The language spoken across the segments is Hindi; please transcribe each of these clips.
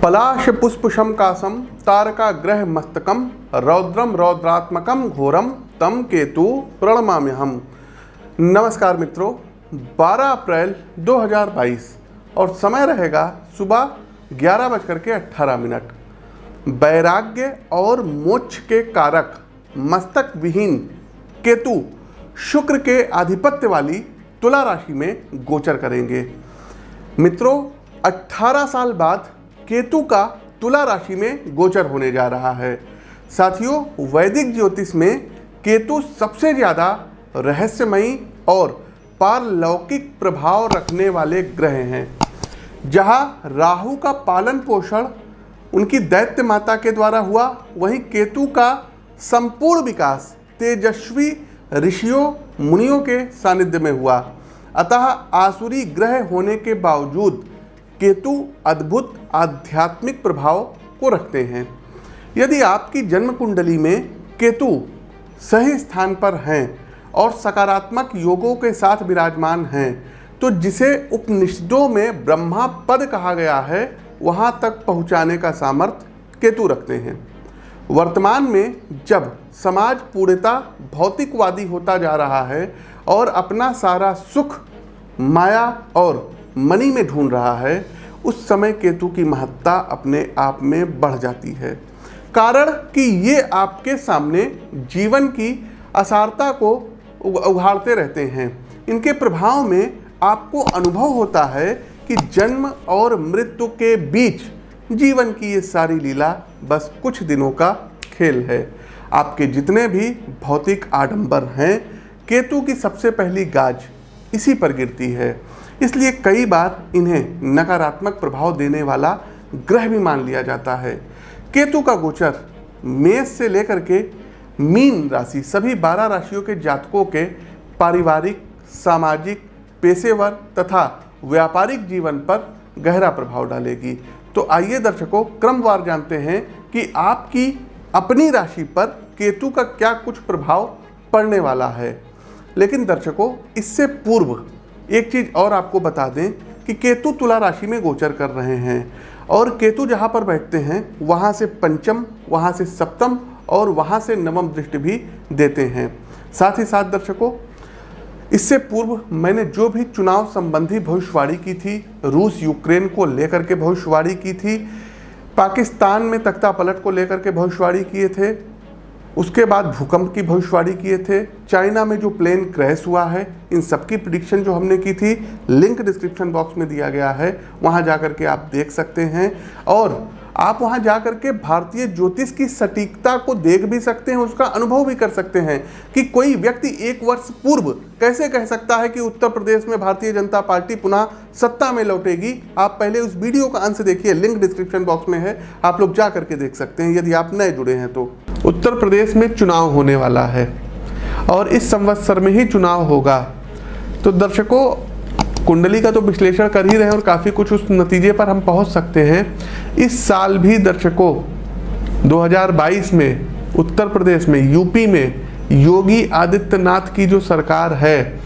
पलाश पुष्पशम कासम तारका ग्रह मस्तकम रौद्रम रौद्रात्मकम घोरम तम केतु प्रणमाम्यहम। नमस्कार मित्रों, 12 अप्रैल 2022 और समय रहेगा सुबह 11:18। वैराग्य और मोक्ष के कारक मस्तक विहीन केतु शुक्र के आधिपत्य वाली तुला राशि में गोचर करेंगे। मित्रों, 18 साल बाद केतु का तुला राशि में गोचर होने जा रहा है। साथियों, वैदिक ज्योतिष में केतु सबसे ज़्यादा रहस्यमयी और पारलौकिक प्रभाव रखने वाले ग्रह हैं। जहां राहु का पालन पोषण उनकी दैत्य माता के द्वारा हुआ, वहीं केतु का संपूर्ण विकास तेजस्वी ऋषियों मुनियों के सानिध्य में हुआ। अतः आसुरी ग्रह होने के बावजूद केतु अद्भुत आध्यात्मिक प्रभाव को रखते हैं। यदि आपकी जन्म कुंडली में केतु सही स्थान पर हैं और सकारात्मक योगों के साथ विराजमान हैं, तो जिसे उपनिषदों में ब्रह्मा पद कहा गया है, वहां तक पहुंचाने का सामर्थ्य केतु रखते हैं। वर्तमान में जब समाज पूर्णतः भौतिकवादी होता जा रहा है और अपना सारा सुख माया और मनी में ढूंढ रहा है, उस समय केतु की महत्ता अपने आप में बढ़ जाती है। कारण कि ये आपके सामने जीवन की असारता को उघाड़ते रहते हैं। इनके प्रभाव में आपको अनुभव होता है कि जन्म और मृत्यु के बीच जीवन की ये सारी लीला बस कुछ दिनों का खेल है। आपके जितने भी भौतिक आडंबर हैं, केतु की सबसे पहली गाज इसी पर गिरती है। इसलिए कई बार इन्हें नकारात्मक प्रभाव देने वाला ग्रह भी मान लिया जाता है। केतु का गोचर मेष से लेकर के मीन राशि सभी 12 राशियों के जातकों के पारिवारिक, सामाजिक, पेशेवर तथा व्यापारिक जीवन पर गहरा प्रभाव डालेगी। तो आइए दर्शकों, क्रमवार जानते हैं कि आपकी अपनी राशि पर केतु का क्या कुछ प्रभाव पड़ने वाला है। लेकिन दर्शकों, इससे पूर्व एक चीज़ और आपको बता दें कि केतु तुला राशि में गोचर कर रहे हैं और केतु जहाँ पर बैठते हैं वहाँ से पंचम, वहाँ से सप्तम और वहाँ से नवम दृष्टि भी देते हैं। साथ ही साथ दर्शकों, इससे पूर्व मैंने जो भी चुनाव संबंधी भविष्यवाणी की थी, रूस यूक्रेन को लेकर के भविष्यवाणी की थी, पाकिस्तान में तख्ता पलट को लेकर के भविष्यवाणी किए थे, उसके बाद भूकंप की भविष्यवाणी किए थे, चाइना में जो प्लेन क्रैश हुआ है, इन सब की प्रिडिक्शन जो हमने की थी, लिंक डिस्क्रिप्शन बॉक्स में दिया गया है, वहां जाकर के आप देख सकते हैं। और आप वहां जाकर के भारतीय ज्योतिष की सटीकता को देख भी सकते हैं, उसका अनुभव भी कर सकते हैं कि कोई व्यक्ति 1 वर्ष पूर्व कैसे कह सकता है कि उत्तर प्रदेश में भारतीय जनता पार्टी पुनः सत्ता में लौटेगी। आप पहले उस वीडियो का अंश देखिए, लिंक डिस्क्रिप्शन बॉक्स में है, आप लोग जा करके देख सकते हैं यदि आप नए जुड़े हैं तो। उत्तर प्रदेश में चुनाव होने वाला है और इस संवत्सर में ही चुनाव होगा। तो दर्शकों, कुंडली का तो विश्लेषण कर ही रहे हैं और काफ़ी कुछ उस नतीजे पर हम पहुंच सकते हैं। इस साल भी दर्शकों 2022 में उत्तर प्रदेश में, यूपी में योगी आदित्यनाथ की जो सरकार है,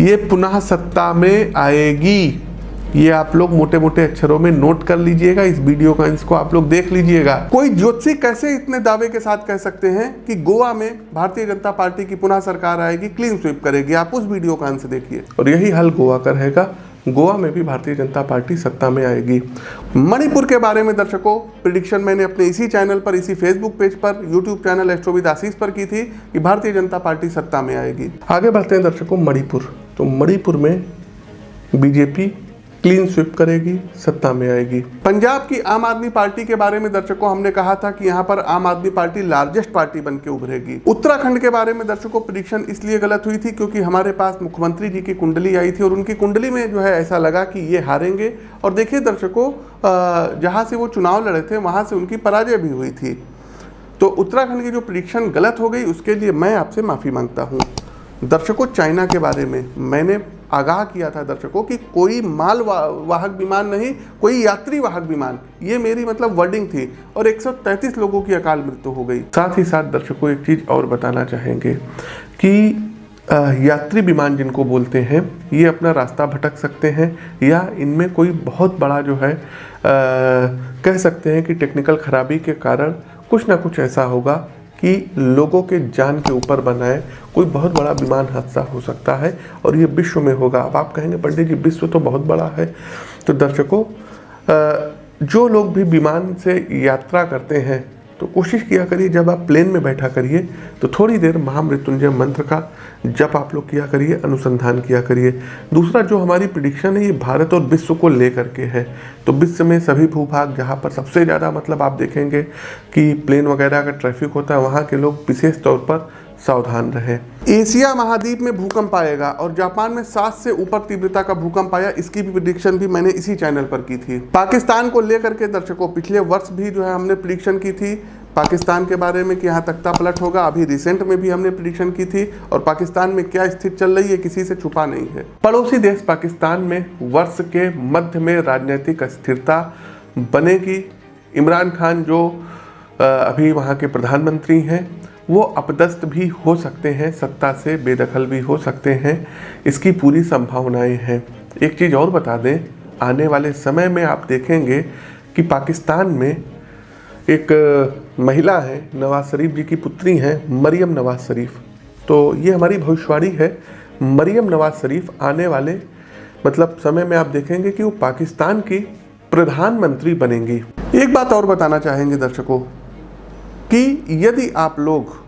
ये पुनः सत्ता में आएगी। ये आप लोग मोटे मोटे अक्षरों में नोट कर लीजिएगा, इस वीडियो का इसको आप लोग देख लीजिएगा। कोई ज्योतिषी कैसे इतने दावे के साथ कह सकते हैं कि गोवा में भारतीय जनता पार्टी की पुनः सरकार आएगी, क्लीन स्वीप करेगी? आप उस वीडियो का अंश देखिए और यही हल गोवा का रहेगा। गोवा में भी भारतीय जनता पार्टी सत्ता में आएगी। मणिपुर के बारे में दर्शकों प्रिडिक्शन मैंने अपने इसी चैनल पर, इसी फेसबुक पेज पर, यूट्यूब चैनल एस्ट्रो विद आशीष पर की थी कि भारतीय जनता पार्टी सत्ता में आएगी। आगे बढ़ते हैं दर्शकों, मणिपुर। तो मणिपुर में बीजेपी क्लीन स्वीप करेगी, सत्ता में आएगी। पंजाब की आम आदमी पार्टी के बारे में दर्शकों हमने कहा था कि यहाँ पर आम आदमी पार्टी लार्जेस्ट पार्टी बन के उभरेगी। उत्तराखंड के बारे में दर्शकों प्रेडिक्शन इसलिए गलत हुई थी क्योंकि हमारे पास मुख्यमंत्री जी की कुंडली आई थी और उनकी कुंडली में जो है ऐसा लगा कि ये हारेंगे। और देखिए दर्शकों, जहाँ से वो चुनाव लड़े थे वहाँ से उनकी पराजय भी हुई थी। तो उत्तराखंड की जो प्रेडिक्शन गलत हो गई, उसके लिए मैं आपसे माफ़ी मांगता हूँ। दर्शकों, चाइना के बारे में मैंने आगाह किया था दर्शकों कि कोई माल वाहक विमान नहीं, कोई यात्री वाहक विमान, ये मेरी मतलब वर्डिंग थी और 133 लोगों की अकाल मृत्यु हो गई। साथ ही साथ दर्शकों एक चीज़ और बताना चाहेंगे कि यात्री विमान जिनको बोलते हैं ये अपना रास्ता भटक सकते हैं या इनमें कोई बहुत बड़ा जो है कह सकते हैं कि टेक्निकल खराबी के कारण कुछ ना कुछ ऐसा होगा कि लोगों के जान के ऊपर बनाए कोई बहुत बड़ा विमान हादसा हो सकता है और ये विश्व में होगा। अब आप कहेंगे पंडित जी विश्व तो बहुत बड़ा है। तो दर्शकों, जो लोग भी विमान से यात्रा करते हैं तो कोशिश किया करिए जब आप प्लेन में बैठा करिए तो थोड़ी देर महामृत्युंजय मंत्र का जप आप लोग किया करिए, अनुसंधान किया करिए। दूसरा, जो हमारी प्रिडिक्शन है ये भारत और विश्व को लेकर के है। तो विश्व में सभी भूभाग जहाँ पर सबसे ज़्यादा मतलब आप देखेंगे कि प्लेन वगैरह का ट्रैफिक होता है, वहाँ के लोग विशेष तौर पर सावधान रहें। एशिया महाद्वीप में भूकंप आएगा और जापान में 7 से ऊपर तीव्रता का भूकंप आया, इसकी भी प्रिडिक्शन भी मैंने इसी चैनल पर की थी। पाकिस्तान को लेकर के दर्शकों पिछले वर्ष भी जो है हमने प्रिडिक्शन की थी पाकिस्तान के बारे में कि यहाँ तख्ता पलट होगा। अभी रिसेंट में भी हमने प्रिडिक्शन की थी और पाकिस्तान में क्या स्थिति चल रही है किसी से छुपा नहीं है। पड़ोसी देश पाकिस्तान में वर्ष के मध्य में राजनीतिक अस्थिरता बनेगी। इमरान खान जो अभी वहाँ के प्रधानमंत्री हैं वो अपदस्थ भी हो सकते हैं, सत्ता से बेदखल भी हो सकते हैं, इसकी पूरी संभावनाएं हैं। एक चीज़ और बता दें, आने वाले समय में आप देखेंगे कि पाकिस्तान में एक महिला है, नवाज शरीफ जी की पुत्री हैं, मरियम नवाज शरीफ। तो ये हमारी भविष्यवाणी है, मरियम नवाज शरीफ आने वाले मतलब समय में आप देखेंगे कि वो पाकिस्तान की प्रधानमंत्री बनेंगी। एक बात और बताना चाहेंगे दर्शकों कि यदि आप लोग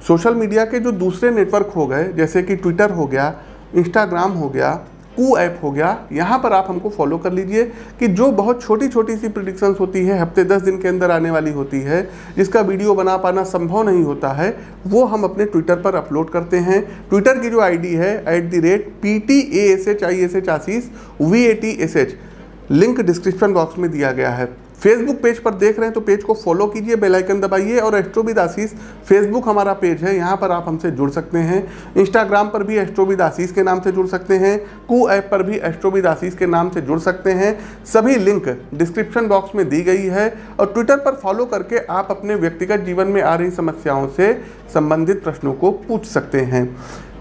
सोशल मीडिया के जो दूसरे नेटवर्क हो गए जैसे कि ट्विटर हो गया, इंस्टाग्राम हो गया, कू ऐप हो गया, यहाँ पर आप हमको फॉलो कर लीजिए कि जो बहुत छोटी छोटी सी प्रिडिक्शंस होती है, हफ्ते 10 दिन के अंदर आने वाली होती है, जिसका वीडियो बना पाना संभव नहीं होता है, वो हम अपने ट्विटर पर अपलोड करते हैं। ट्विटर की जो आईडी है @PTASHISH लिंक डिस्क्रिप्शन बॉक्स में दिया गया है। फेसबुक पेज पर देख रहे हैं तो पेज को फॉलो कीजिए, बेल आइकन दबाइए और एस्ट्रोविद आशीष फेसबुक हमारा पेज है, यहाँ पर आप हमसे जुड़ सकते हैं। इंस्टाग्राम पर भी एस्ट्रोविद आशीष के नाम से जुड़ सकते हैं, कू ऐप पर भी एस्ट्रोविद आशीष के नाम से जुड़ सकते हैं। सभी लिंक डिस्क्रिप्शन बॉक्स में दी गई है और ट्विटर पर फॉलो करके आप अपने व्यक्तिगत जीवन में आ रही समस्याओं से संबंधित प्रश्नों को पूछ सकते हैं।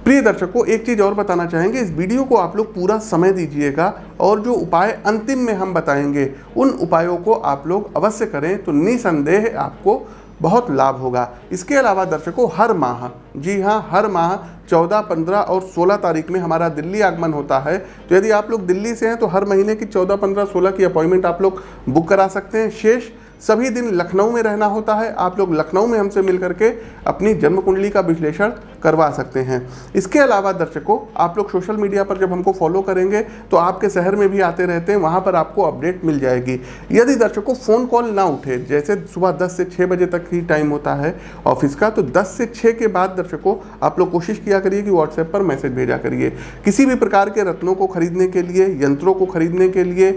प्रिय दर्शकों, एक चीज़ और बताना चाहेंगे, इस वीडियो को आप लोग पूरा समय दीजिएगा और जो उपाय अंतिम में हम बताएंगे उन उपायों को आप लोग अवश्य करें तो निसंदेह आपको बहुत लाभ होगा। इसके अलावा दर्शकों, हर माह, जी हाँ हर माह 14, 15 और 16 तारीख में हमारा दिल्ली आगमन होता है। तो यदि आप लोग दिल्ली से हैं तो हर महीने की 14, 15, 16 की अपॉइंटमेंट आप लोग बुक करा सकते हैं। शेष सभी दिन लखनऊ में रहना होता है, आप लोग लखनऊ में हमसे मिल करके अपनी जन्म कुंडली का विश्लेषण करवा सकते हैं। इसके अलावा दर्शकों, आप लोग सोशल मीडिया पर जब हमको फॉलो करेंगे तो आपके शहर में भी आते रहते हैं, वहाँ पर आपको अपडेट मिल जाएगी। यदि दर्शकों फ़ोन कॉल ना उठे, जैसे सुबह 10 से 6 बजे तक ही टाइम होता है ऑफिस का, तो 10 से 6 के बाद दर्शकों आप लोग कोशिश किया करिए कि व्हाट्सएप पर मैसेज भेजा करिए। किसी भी प्रकार के रत्नों को खरीदने के लिए, यंत्रों को खरीदने के लिए,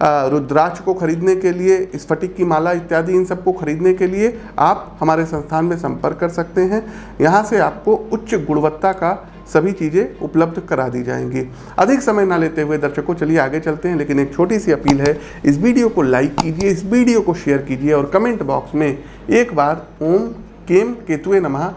रुद्राक्ष को खरीदने के लिए, स्फटिक की माला इत्यादि इन सबको खरीदने के लिए आप हमारे संस्थान में संपर्क कर सकते हैं। यहाँ से आपको उच्च गुणवत्ता का सभी चीज़ें उपलब्ध करा दी जाएंगी। अधिक समय ना लेते हुए दर्शकों चलिए आगे चलते हैं, लेकिन एक छोटी सी अपील है, इस वीडियो को लाइक कीजिए, इस वीडियो को शेयर कीजिए और कमेंट बॉक्स में एक बार ओम केम केतुए नमः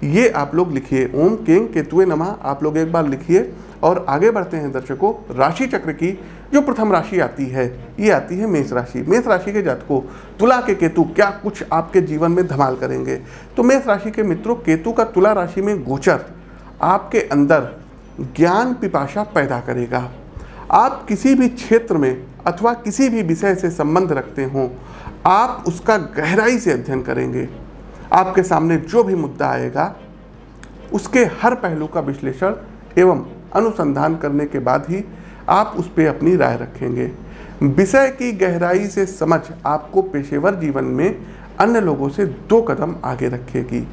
ये आप लोग लिखिए। ओम केम केतुए नमः आप लोग एक बार लिखिए और आगे बढ़ते हैं दर्शकों। राशि चक्र की जो प्रथम राशि आती है ये आती है मेष राशि। मेष राशि के जातकों, तुला के केतु क्या कुछ आपके जीवन में धमाल करेंगे। तो मेष राशि के मित्रों, केतु का तुला राशि में गोचर आपके अंदर ज्ञान पिपाशा पैदा करेगा। आप किसी भी क्षेत्र में अथवा किसी भी विषय से संबंध रखते हों, आप उसका गहराई से अध्ययन करेंगे। आपके सामने जो भी मुद्दा आएगा उसके हर पहलू का विश्लेषण एवं अनुसंधान करने के बाद ही आप उस पर अपनी राय रखेंगे। विषय की गहराई से समझ आपको पेशेवर जीवन में अन्य लोगों से 2 कदम आगे रखेगी।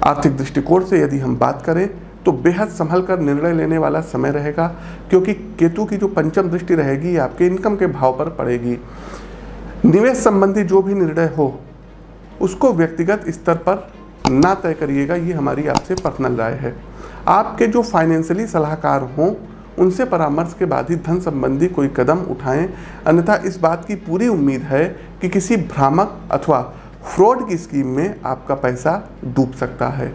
आर्थिक दृष्टिकोण से यदि हम बात करें तो बेहद संभल कर निर्णय लेने वाला समय रहेगा, क्योंकि केतु की जो पंचम दृष्टि रहेगी आपके इनकम के भाव पर पड़ेगी। निवेश संबंधी जो भी निर्णय हो उसको व्यक्तिगत स्तर पर ना तय करिएगा, ये हमारी आपसे पर्सनल राय है। आपके जो फाइनेंशियली सलाहकार हों उनसे परामर्श के बाद ही धन संबंधी कोई कदम उठाएं, अन्यथा इस बात की पूरी उम्मीद है कि किसी भ्रामक अथवा फ्रॉड की स्कीम में आपका पैसा डूब सकता है।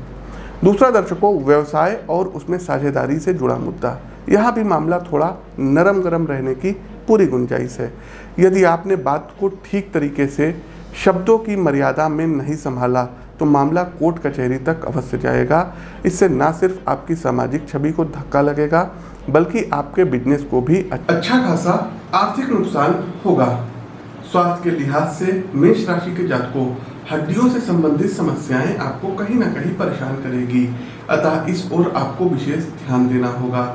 दूसरा दर्शकों, व्यवसाय और उसमें साझेदारी से जुड़ा मुद्दा, यहाँ भी मामला थोड़ा नरम गरम रहने की पूरी गुंजाइश है। यदि आपने बात को ठीक तरीके से शब्दों की मर्यादा में नहीं संभाला तो मामला कोर्ट कचहरी तक अवश्य जाएगा। इससे न सिर्फ आपकी सामाजिक छवि को धक्का लगेगा बल्कि आपके बिजनेस को भी अच्छा खासा आर्थिक नुकसान होगा। स्वास्थ्य के लिहाज से मेष राशि के जातकों, हड्डियों से संबंधित समस्याएं आपको कहीं ना कहीं परेशान करेगी, अतः इस ओर आपको विशेष ध्यान देना होगा।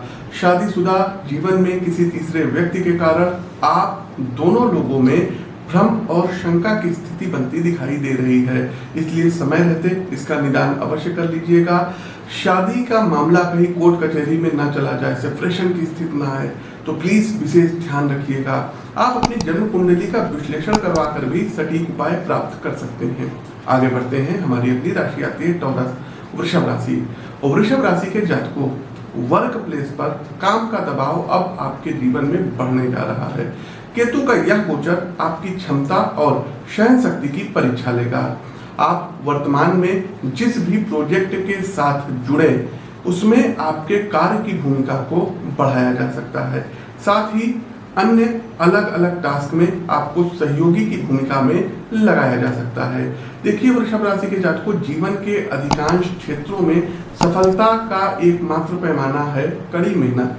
शादीशुदा जीवन में किसी तीसरे व्यक्ति के कारण आप दोनों लोगों में भ्रम और शंका की स्थिति बनती दिखाई दे रही है, इसलिए समय रहते इसका निदान अवश्य कर लीजिएगा। शादी का मामला कहीं कोर्ट कचहरी में ना चला जाए, सेपरेशन की स्थिति ना आए, तो प्लीज विशेष ध्यान रखिएगा। आप अपनी जन्म कुंडली का विश्लेषण करवा कर भी सटीक उपाय प्राप्त कर सकते हैं। आगे बढ़ते हैं, हमारी अगली राशि आती है टॉरस, वृषभ राशि। वृषभ राशि के जातकों, वर्क प्लेस पर काम का दबाव अब आपके जीवन में बढ़ने जा रहा है। केतु का यह गोचर आपकी क्षमता और सहन शक्ति की परीक्षा लेगा। आप वर्तमान में जिस भी प्रोजेक्ट के साथ जुड़े उसमें आपके कार्य की भूमिका को बढ़ाया जा सकता है। साथ ही अन्य अलग अलग टास्क में आपको सहयोगी की भूमिका में लगाया जा सकता है। देखिए वृषभ राशि के जातकों, जीवन के अधिकांश क्षेत्रों में सफलता का एकमात्र पैमाना है कड़ी मेहनत।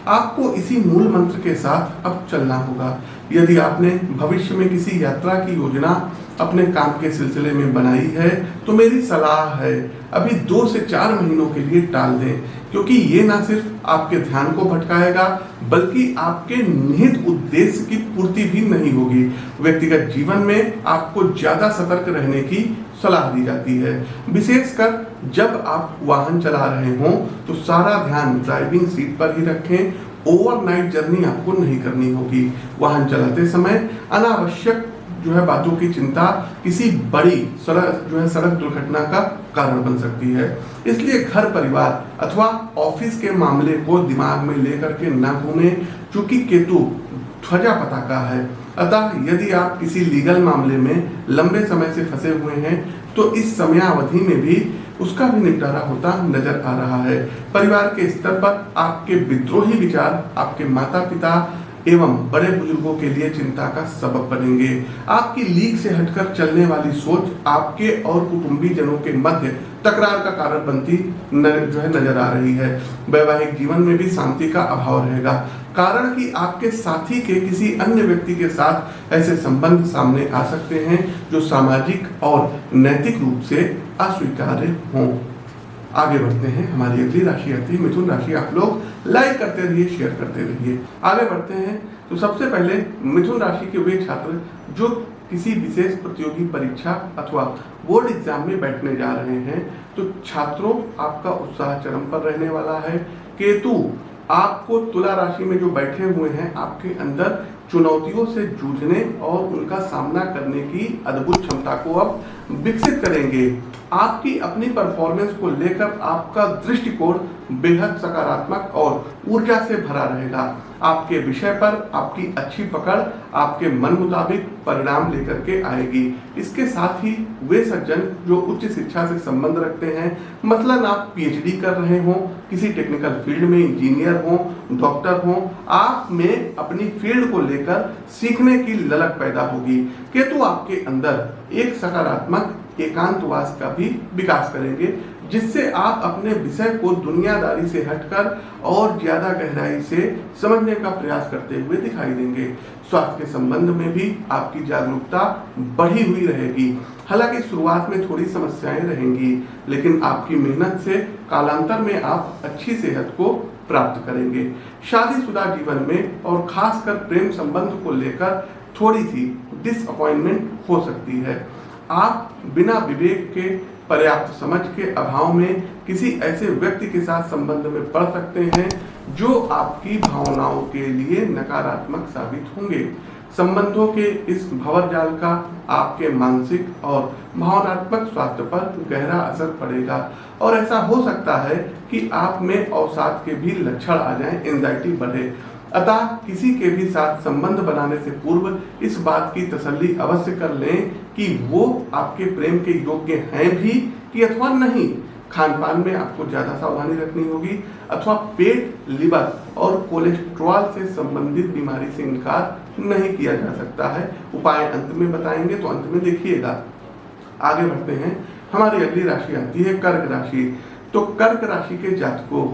आपको इसी मूल मंत्र के साथ अब चलना होगा। यदि आपने भविष्य में किसी यात्रा की योजना अपने काम के सिलसिले में बनाई है तो मेरी सलाह है अभी 2 से 4 महीनों के लिए टाल दें, क्योंकि ये ना सिर्फ आपके ध्यान को भटकाएगा बल्कि आपके निहित उद्देश्य की पूर्ति भी नहीं होगी। व्यक्तिगत जीवन में आपको ज्यादा सतर्क रहने की सलाह दी जाती है। विशेषकर जब आप वाहन चला रहे हों तो सारा ध्यान ड्राइविंग सीट पर ही रखें। ओवरनाइट जर्नी आपको नहीं करनी होगी। वाहन चलाते समय अनावश्यक बातों की चिंता किसी बड़ी सड़क दुर्घटना का कारण बन सकती है। इसलिए घर परिवार अथवा ऑफिस के मामले को दिमाग में लेकर के ना घूमें, क्योंकि केतु ध्वजा पताका है। अतः यदि आप किसी लीगल मामले में लंबे समय से फंसे हुए हैं तो इस समयावधि में भी उसका भी निपटारा होता नजर आ रहा है। परिवार के स्तर पर आपके विद्रोही विचार आपके माता पिता एवं बड़े बुजुर्गों के लिए चिंता का सबब बनेंगे। आपकी लीक से हटकर चलने वाली सोच आपके और कुटुंबीजनों के मध्य तकरार का कारण बनती नजर आ रही है। वैवाहिक जीवन में भी शांति का अभाव रहेगा, कारण कि आपके साथी के किसी अन्य व्यक्ति के साथ ऐसे संबंध सामने आ सकते हैं जो सामाजिक और नैतिक रूप से अस्वीकार्य हों। आगे बढ़ते हैं, हमारी अगली राशि आती है मिथुन राशि। आप लोग लाइक करते रहिए, शेयर करते रहिए। आगे बढ़ते हैं तो सबसे पहले मिथुन राशि के वे छात्र जो किसी विशेष प्रतियोगी परीक्षा अथवा बोर्ड एग्जाम में बैठने जा रहे हैं, तो छात्रों आपका उत्साह चरम पर रहने वाला है। केतु आपको तुला राशि में जो बैठे हुए हैं आपके अंदर चुनौतियों से जूझने और उनका सामना करने की अद्भुत क्षमता को अब विकसित करेंगे। आपकी अपनी परफॉर्मेंस को लेकर आपका दृष्टिकोण बेहद सकारात्मक और ऊर्जा से भरा रहेगा। आपके विषय पर आपकी अच्छी पकड़ आपके मन मुताबिक परिणाम लेकर के आएगी। इसके साथ ही वे सज्जन जो उच्च शिक्षा से संबंध रखते हैं, मतलब आप पीएचडी कर रहे हो, किसी टेक्निकल फील्ड में इंजीनियर हो, डॉक्टर हो, आप में अपनी फील्ड को लेकर सीखने की ललक पैदा होगी। केतु आपके अंदर एक सकारात्मक एकांतवास का भी विकास करेंगे, जिससे आप अपने विषय को दुनियादारी से हटकर और ज्यादा गहराई से समझने का प्रयास करते हुए दिखाई देंगे। स्वास्थ्य के संबंध में भी आपकी जागरूकता बढ़ी हुई रहेगी। हालांकि शुरुआत में थोड़ी समस्याएं रहेंगी, लेकिन आपकी मेहनत से कालांतर में आप अच्छी सेहत को प्राप्त करेंगे। शादीशुदा जीवन में और खासकर प्रेम संबंध को लेकर थोड़ी सी डिसअपॉइंटमेंट हो सकती है। आप बिना विवेक के पर्याप्त समझ के अभाव में किसी ऐसे व्यक्ति के साथ संबंध में पड़ सकते हैं जो आपकी भावनाओं के लिए नकारात्मक साबित होंगे। संबंधों के इस भंवर जाल का आपके मानसिक और भावनात्मक स्वास्थ्य पर गहरा असर पड़ेगा और ऐसा हो सकता है कि आप में अवसाद के भी लक्षण आ जाएं, एंजाइटी बढ़े। अतः किसी के भी साथ संबंध बनाने से पूर्व इस बात की तसल्ली अवश्य कर लें कि वो आपके प्रेम के योग्य हैं भी कि अथवा नहीं। खान पान में आपको ज़्यादा सावधानी रखनी होगी, अथवा पेट, लिवर और कोलेस्ट्रॉल से संबंधित बीमारी से इनकार नहीं किया जा सकता है। उपाय अंत में बताएंगे, तो अंत में देखिएगा। आगे बढ़ते हैं। हमारी अगली राशि आती है कर्क राशि। तो कर्क राशि के जातकों,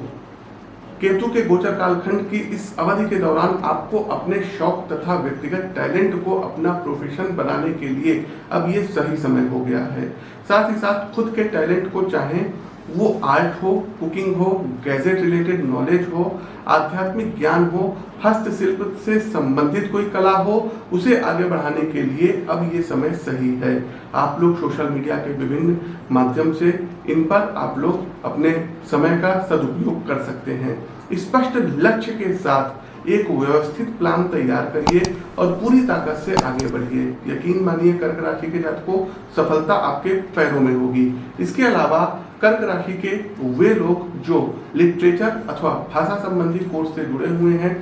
केतु के गोचर कालखंड की इस अवधि के दौरान आपको अपने शौक तथा व्यक्तिगत टैलेंट को अपना प्रोफेशन बनाने के लिए अब ये सही समय हो गया है। साथ ही साथ खुद के टैलेंट को, चाहे वो आर्ट हो, कुकिंग हो, गैजेट रिलेटेड नॉलेज हो, आध्यात्मिक ज्ञान हो, हस्तशिल्प से संबंधित कोई कला हो, उसे आगे बढ़ाने के लिए अब ये समय सही है। आप लोग सोशल मीडिया के विभिन्न माध्यम से इन पर आप लोग अपने समय का सदुपयोग कर सकते हैं। स्पष्ट लक्ष्य के साथ एक व्यवस्थित प्लान तैयार करिए और पूरी ताकत से आगे बढ़िए। यकीन मानिए कर्क राशि के जातकों, सफलता आपके पैरों में होगी। इसके अलावा कर्क राशि के वे लोग जो लिटरेचर अथवा भाषा संबंधी कोर्स से जुड़े हुए हैं,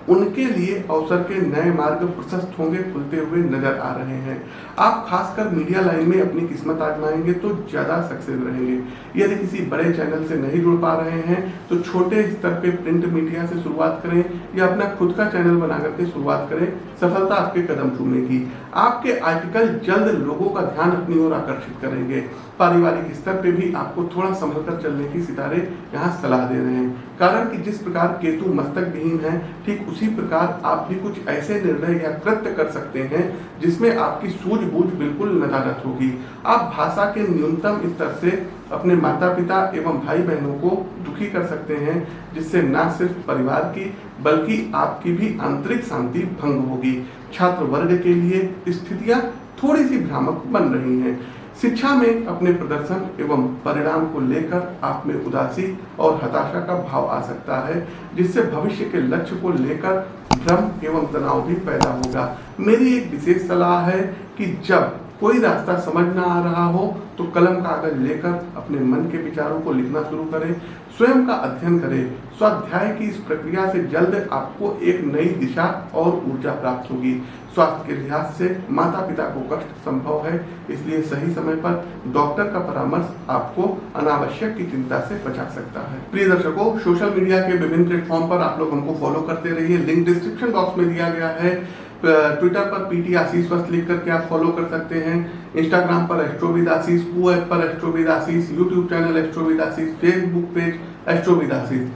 उनके लिए अवसर के नए मार्ग प्रशस्त होंगे, खुलते हुए नजर आ रहे हैं। आप खासकर मीडिया लाइन में अपनी किस्मत आजमाएंगे तो ज्यादा सक्सेस रहेंगे। यदि किसी बड़े चैनल से नहीं जुड़ पा रहे हैं तो छोटे स्तर पे प्रिंट मीडिया से शुरुआत करें या अपना खुद का चैनल बना करके शुरुआत करें, सफलता आपके कदम चूमेगी। आपके आर्टिकल जल्द लोगों का ध्यान अपनी ओर आकर्षित करेंगे। पारिवारिक स्तर पे भी आपको थोड़ा संभल कर चलने की सितारे यहाँ सलाह दे रहे हैं। कारण कि जिस प्रकार केतु मस्तक विहीन है, ठीक उसी प्रकार आप भी कुछ ऐसे निर्णय या कृत्य कर सकते हैं जिसमें आपकी सूझबूझ बिल्कुल नदारत होगी। आप भाषा के न्यूनतम स्तर से अपने माता पिता एवं भाई बहनों को दुखी कर सकते हैं, जिससे न सिर्फ परिवार की बल्कि आपकी भी आंतरिक शांति भंग होगी। छात्र वर्ग के लिए स्थितियां थोड़ी सी भ्रामक बन रही हैं। शिक्षा में अपने प्रदर्शन एवं परिणाम को लेकर आप में उदासी और हताशा का भाव आ सकता है, जिससे भविष्य के लक्ष्य को लेकर भ्रम एवं तनाव भी पैदा होगा। मेरी एक विशेष सलाह है कि जब कोई रास्ता समझ ना आ रहा हो तो कलम कागज लेकर अपने मन के विचारों को लिखना शुरू करें, स्वयं का अध्ययन करें। स्वाध्याय की इस प्रक्रिया से जल्द आपको एक नई दिशा और ऊर्जा प्राप्त होगी। स्वास्थ्य के लिहाज से माता पिता को कष्ट संभव है, इसलिए सही समय पर डॉक्टर का परामर्श आपको अनावश्यक की चिंता से बचा सकता है। प्रिय दर्शकों, सोशल मीडिया के विभिन्न प्लेटफॉर्म पर आप लोग हमको फॉलो करते रहिए। लिंक डिस्क्रिप्शन बॉक्स में दिया गया है। ट्विटर पर पीटी आशीष वस्त लिख करके आप फॉलो कर सकते हैं। इंस्टाग्राम पर एस्ट्रोविद आशीष, वो ऐप पर एस्ट्रोविद आशीष, यूट्यूब चैनल एस्ट्रोविद आशीष, फेसबुक पेज एस्ट्रोविद आशीष,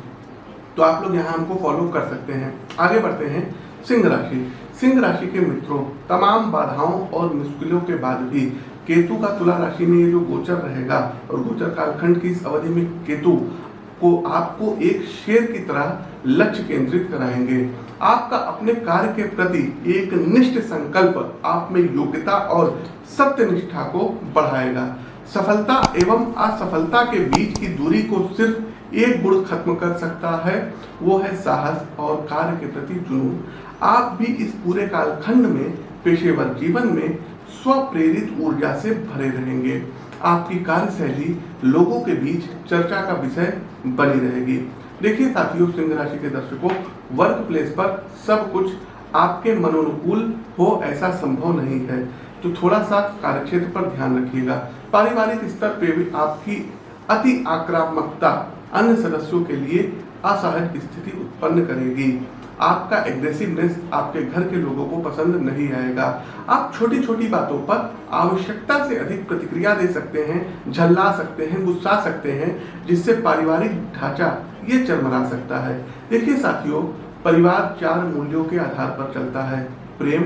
तो आप लोग यहाँ हमको फॉलो कर सकते हैं। आगे बढ़ते हैं। सिंह राशि। सिंह राशि के मित्रों, तमाम बाधाओं और मुश्किलों के बाद भी केतु का तुला राशि में ये जो गोचर रहेगा और गोचर कालखंड की इस अवधि में केतु को आपको एक शेर की तरह लक्ष्य केंद्रित कराएंगे। आपका अपने कार्य के प्रति एक निष्ठ संकल्प आप में योग्यता और सत्यनिष्ठा को बढ़ाएगा। सफलता एवं असफलता के बीच की दूरी को सिर्फ एक गुण खत्म कर सकता है, वो है साहस और कार्य के प्रति जुनून। आप भी इस पूरे कालखंड में पेशेवर जीवन में स्वप्रेरित ऊर्जा से भरे रहेंगे। आपकी कार्यशैली लोगों के बीच चर्चा का विषय बनी रहेगी। देखिए साथियों, सिंह राशि के दर्शकों, वर्क प्लेस पर सब कुछ आपके मनोनुकूल हो ऐसा संभव नहीं है, तो थोड़ा सा कार्यक्षेत्र पर ध्यान रखिएगा। पारिवारिक स्तर पे भी आपकी अति आक्रामकता अन्य सदस्यों के लिए असहज स्थिति उत्पन्न करेगी। आपका एग्रेसिवनेस आपके घर के लोगों को पसंद नहीं आएगा। आप छोटी छोटी बातों पर आवश्यकता से अधिक प्रतिक्रिया दे सकते हैं, झल्ला सकते हैं, गुस्सा सकते हैं, जिससे पारिवारिक ढांचा ये चरमरा सकता है। देखिए साथियों, परिवार 4 मूल्यों के आधार पर चलता है: प्रेम,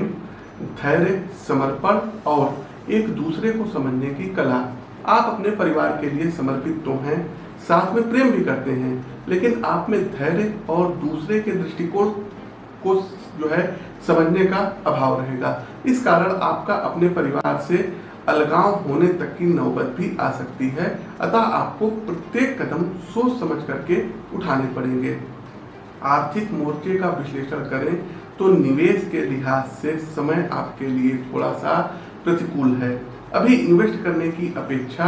धैर्य, समर्पण और एक दूसरे को समझने की कला। आप अपने परिवार के लिए समर्पित तो हैं, साथ में प्रेम भी करते हैं, लेकिन आप में धैर्य और दूसरे के दृष्टिकोण को जो है समझने का अभाव रहेगा। इस कारण आपका अपने परिवार से अलगाव होने तक की नौबत भी आ सकती है। अतः आपको प्रत्येक कदम सोच समझ करके उठाने पड़ेंगे। आर्थिक मोर्चे का विश्लेषण करें तो निवेश के लिहाज से समय आपके लिए थोड़ा सा प्रतिकूल है। अभी इन्वेस्ट करने की अपेक्षा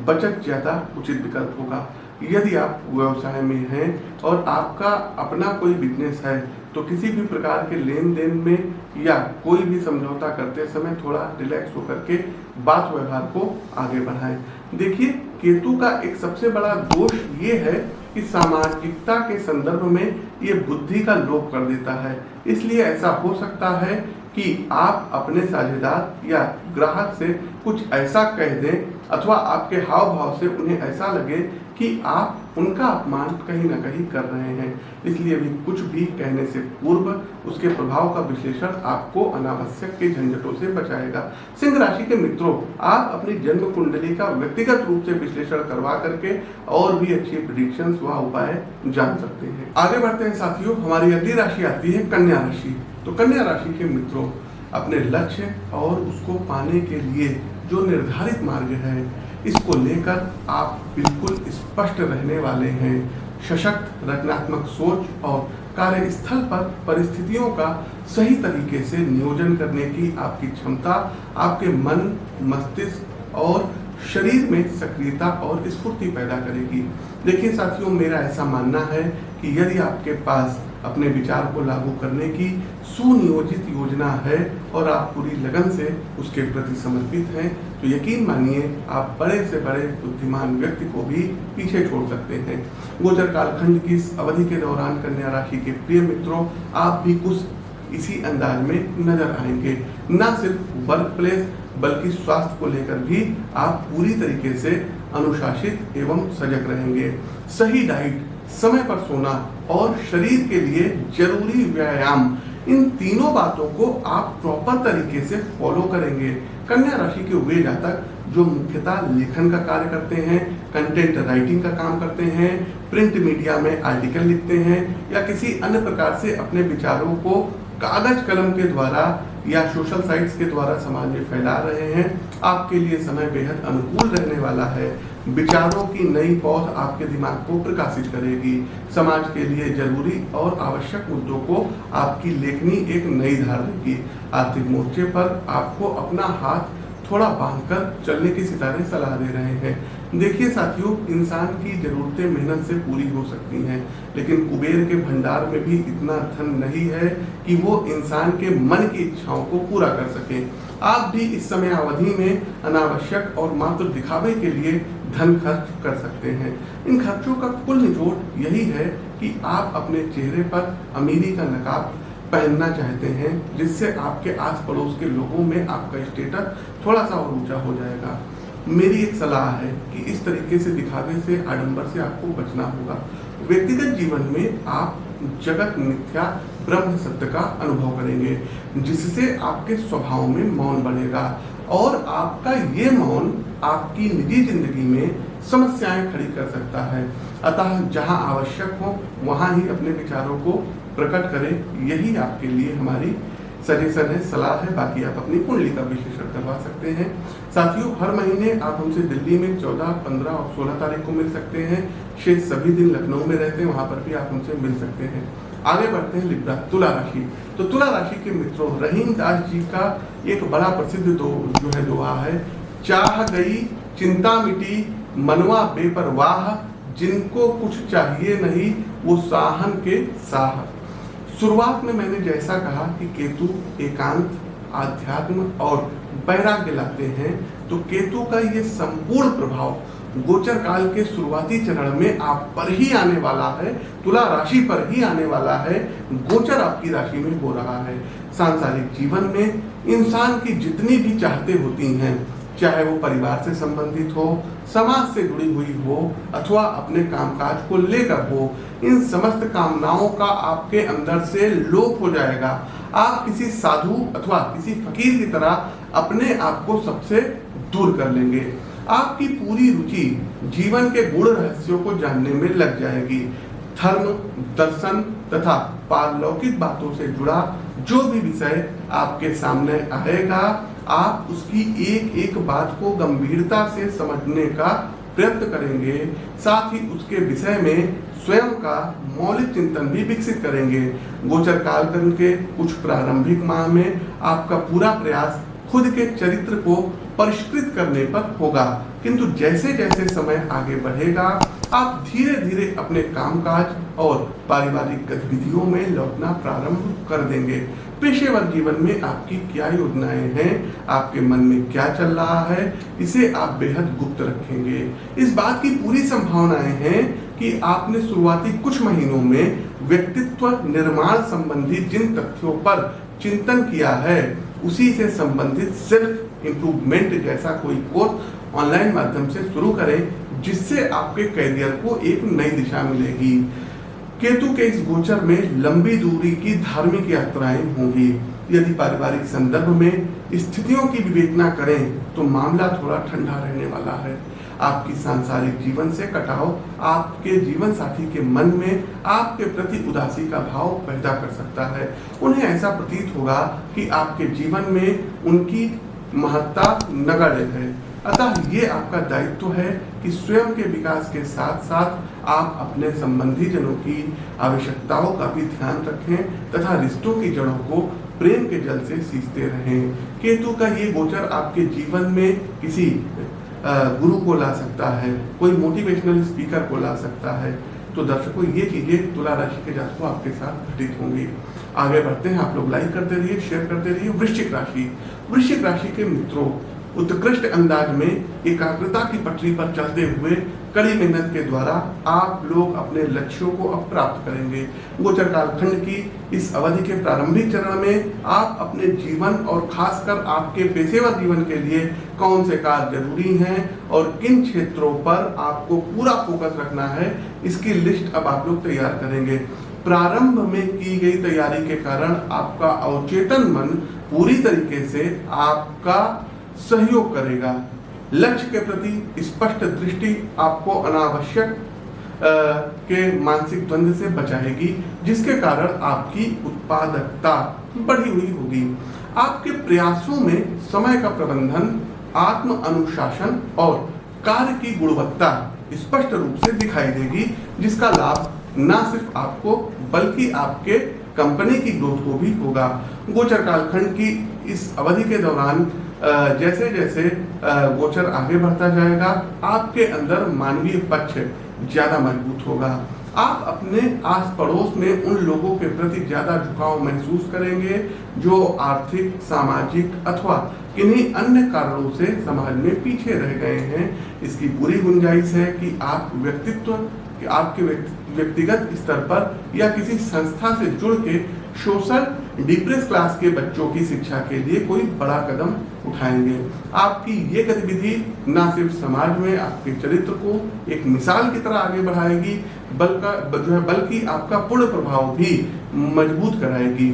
बचत ज्यादा उचित विकल्प होगा। यदि आप व्यवसाय में हैं और आपका अपना कोई बिजनेस है तो किसी भी प्रकार के लेन देन में या कोई भी समझौता करते समय थोड़ा रिलैक्स होकर के बात व्यवहार को आगे बढ़ाएं। देखिए, केतु का एक सबसे बड़ा दोष ये है कि सामाजिकता के संदर्भ में ये बुद्धि का लोप कर देता है। इसलिए ऐसा हो सकता है कि आप अपने साझेदार या ग्राहक से कुछ ऐसा कह दें अथवा आपके हाव भाव से उन्हें ऐसा लगे कि आप उनका अपमान कहीं ना कहीं कर रहे हैं। इसलिए भी कुछ भी कहने से पूर्व उसके प्रभाव का विश्लेषण आपको अनावश्यक के झंझटों से बचाएगा। सिंह राशि के मित्रों, आप अपनी जन्म कुंडली का व्यक्तिगत रूप से विश्लेषण करवा करके और भी अच्छी प्रेडिक्शंस व उपाय जान सकते हैं। आगे बढ़ते हैं साथियों, हमारी अगली राशि आती है कन्या राशि। तो कन्या राशि के मित्रों, अपने लक्ष्य और उसको पाने के लिए जो निर्धारित मार्ग है, इसको लेकर आप बिल्कुल स्पष्ट रहने वाले हैं। सशक्त रचनात्मक सोच और कार्यस्थल पर परिस्थितियों का सही तरीके से नियोजन करने की आपकी क्षमता आपके मन, मस्तिष्क और शरीर में सक्रियता और स्फूर्ति पैदा करेगी। देखिए साथियों, मेरा ऐसा मानना है कि यदि आपके पास अपने विचार को लागू करने की सुनियोजित योजना है और आप पूरी लगन से उसके प्रति समर्पित हैं, तो यकीन मानिए आप बड़े से बड़े बुद्धिमान व्यक्ति को भी पीछे छोड़ सकते हैं। गोचर कालखंड की इस अवधि के दौरान कन्या राशि के प्रिय मित्रों, आप भी कुछ इसी अंदाज में नजर आएंगे। न सिर्फ वर्क प्लेस बल्कि स्वास्थ्य को लेकर भी आप पूरी तरीके से अनुशासित एवं सजग रहेंगे। सही डाइट, समय पर सोना और शरीर के लिए जरूरी व्यायाम, इन तीनों बातों को आप प्रॉपर तरीके से फॉलो करेंगे। कन्या राशि के वे जातक जो मुख्यतः लेखन का कार्य करते हैं, कंटेंट राइटिंग का काम करते हैं, प्रिंट मीडिया में आर्टिकल लिखते हैं या किसी अन्य प्रकार से अपने विचारों को कागज कलम के द्वारा या सोशल साइट्स के द्वारा समाज में फैला रहे हैं, आपके लिए समय बेहद अनुकूल रहने वाला है। विचारों की नई पौध आपके दिमाग को प्रकाशित करेगी। समाज के लिए जरूरी और आवश्यक मुद्दों को आपकी लेखनी एक नई धार देगी। आर्थिक मोर्चे पर आपको अपना हाथ थोड़ा बांधकर चलने की सितारे सलाह दे रहे हैं। देखिए साथियों, इंसान की जरूरतें मेहनत से पूरी हो सकती हैं, लेकिन कुबेर के भंडार में भी इतना धन नहीं है कि वो इंसान के मन की इच्छाओं को पूरा कर सके। आप भी इस समय अवधि में अनावश्यक और मात्र दिखावे के लिए धन खर्च कर सकते हैं। इन खर्चों का कुल निचोड़ यही है कि आप अपने चेहरे पर अमीरी का नकाब पहनना चाहते हैं, जिससे आपके आस पड़ोस के लोगों में आपका स्टेटस थोड़ा सा और ऊंचा हो जाएगा। मेरी एक सलाह है कि इस तरीके से दिखावे से, आडंबर से आपको बचना होगा। व्यक्तिगत जीवन में आप जगत मिथ्या ब्रह्म सत्य का अनुभव करेंगे, जिससे आपके स्वभाव में मौन बढ़ेगा और आपका ये मौन आपकी निजी जिंदगी में समस्याएं खड़ी कर सकता है। अतः जहां आवश्यक हो वहां ही अपने विचारों को प्रकट करें। यही आपके लिए हमारी सजेशन है, सलाह है। बाकी आप अपनी कुंडली का विश्लेषण करवा सकते हैं। साथियों, हर महीने आप हमसे दिल्ली में 14, 15 और 16 तारीख को मिल सकते हैं। शेष सभी दिन लखनऊ में रहते हैं, वहां पर भी आप हमसे मिल सकते हैं। आगे बढ़ते हैं लिब्रा, तुला राशि। तो तुला राशि के मित्रों, रहीम दास जी का एक बड़ा प्रसिद्ध दोहा है, चाह गई चिंता मिटी मनवा बेपरवाह, जिनको कुछ चाहिए नहीं वो साहन के साह। शुरुआत में मैंने जैसा कहा कि केतु एकांत, आध्यात्म और वैराग्य लाते हैं, तो केतु का ये संपूर्ण प्रभाव गोचर काल के शुरुआती चरण में आप पर ही आने वाला है, तुला राशि पर ही आने वाला है। गोचर आपकी राशि में हो रहा है। सांसारिक जीवन में इंसान की जितनी भी चाहते होती हैं, चाहे वो परिवार से संबंधित हो, समाज से जुड़ी हुई हो अथवा अपने कामकाज को लेकर हो, इन समस्त कामनाओं का आपके अंदर से लोप हो जाएगा। आप किसी साधु अथवा किसी फकीर की तरह अपने आप को सबसे दूर कर लेंगे। आपकी पूरी रुचि जीवन के गुण रहस्यों को जानने में लग जाएगी। धर्म, दर्शन तथा पारलौकिक बातों से जुड़ा जो भी विषय आपके सामने आएगा, आप उसकी एक एक बात को गंभीरता से समझने का प्रयत्न करेंगे। साथ ही उसके विषय में स्वयं का मौलिक चिंतन भी विकसित करेंगे। गोचर कालखंड के कुछ प्रारंभिक माह में आपका पूरा प्रयास खुद के चरित्र को परिष्कृत करने पर होगा। किंतु जैसे जैसे समय आगे बढ़ेगा आप धीरे धीरे अपने कामकाज और पारिवारिक गतिविधियों में लौटना प्रारंभ कर देंगे। पेशेवर जीवन में आपकी क्या योजनाएं हैं, आपके मन में क्या चल रहा है, इसे आप बेहद गुप्त रखेंगे। इस बात की पूरी संभावनाएं हैं कि आपने शुरुआती कुछ महीनों में व्यक्तित्व निर्माण संबंधी जिन तथ्यों पर चिंतन किया है उसी से संबंधित सेल्फ इम्प्रूवमेंट जैसा कोई कोर्स ऑनलाइन माध्यम से शुरू करें, जिससे आपके करियर को एक नई दिशा मिलेगी। केतु के इस गोचर में लंबी दूरी की धार्मिक यात्राएं होंगी। यदि पारिवारिक संदर्भ में स्थितियों की विवेचना करें तो मामला थोड़ा ठंडा रहने वाला है। आपकी सांसारिक जीवन से कटाव आपके जीवन साथी के मन में आपके प्रति उदासी का भाव पैदा कर सकता है। उन्हें ऐसा प्रतीत होगा कि आपके जीवन में उनकी महत्ता नगण्य है। अतः ये आपका दायित्व है कि स्वयं के विकास के साथ साथ आप अपने संबंधी जनों की आवश्यकताओं का भी ध्यान रखें तथा रिश्तों की जड़ों को प्रेम के जल से सींचते रहें। केतु का ये गोचर आपके जीवन में किसी गुरु को ला सकता है, कोई मोटिवेशनल स्पीकर को ला सकता है। तो दर्शकों, ये चीजें तुला राशि के जातकों आपके साथ घटित होंगी। आगे बढ़ते हैं, आप लोग लाइक करते रहिए, शेयर करते रहिए। वृश्चिक राशि के मित्रों, उत्कृष्ट अंदाज में एकाग्रता की पटरी पर चलते हुए कड़ी मेहनत के द्वारा आप लोग अपने लक्ष्यों को अब प्राप्त करेंगे। गोचर कालखंड की इस अवधि के प्रारंभिक चरण में आप अपने जीवन और खासकर आपके पेशेवर जीवन के लिए कौन से कार्य जरूरी हैं और किन क्षेत्रों पर आपको पूरा फोकस रखना है, इसकी लिस्ट अब आप लोग तैयार करेंगे। प्रारंभ में की गई तैयारी के कारण आपका अवचेतन मन पूरी तरीके से आपका सहयोग करेगा। लक्ष्य के प्रति स्पष्ट दृष्टि आपको अनावश्यक के मानसिक द्वंद्व से बचाएगी, जिसके कारण आपकी उत्पादकता बढ़ी हुई होगी। आपके प्रयासों में समय का प्रबंधन, आत्म अनुशासन और कार्य की गुणवत्ता स्पष्ट रूप से दिखाई देगी, जिसका लाभ न सिर्फ आपको बल्कि आपके कंपनी की ग्रोथ को भी होगा। गोचर कालखंड की इस अवधि के दौरान जैसे जैसे गोचर आगे बढ़ता जाएगा आपके अंदर मानवीय पक्ष ज्यादा मजबूत होगा। आप अपने आस पड़ोस में उन लोगों के प्रति ज्यादा झुकाव महसूस करेंगे जो आर्थिक, सामाजिक अथवा किन्हीं अन्य कारणों से समाज में पीछे रह गए हैं। इसकी पूरी गुंजाइश है कि आपके व्यक्तिगत स्तर पर या किसी संस्था से जुड़ के सोशल डिप्रेस क्लास के बच्चों की शिक्षा के लिए कोई बड़ा कदम उठाएंगे। आपकी ये गतिविधि न सिर्फ समाज में आपके चरित्र को एक मिसाल की तरह आगे बढ़ाएगी बल्कि आपका पूर्ण प्रभाव भी मजबूत कराएगी।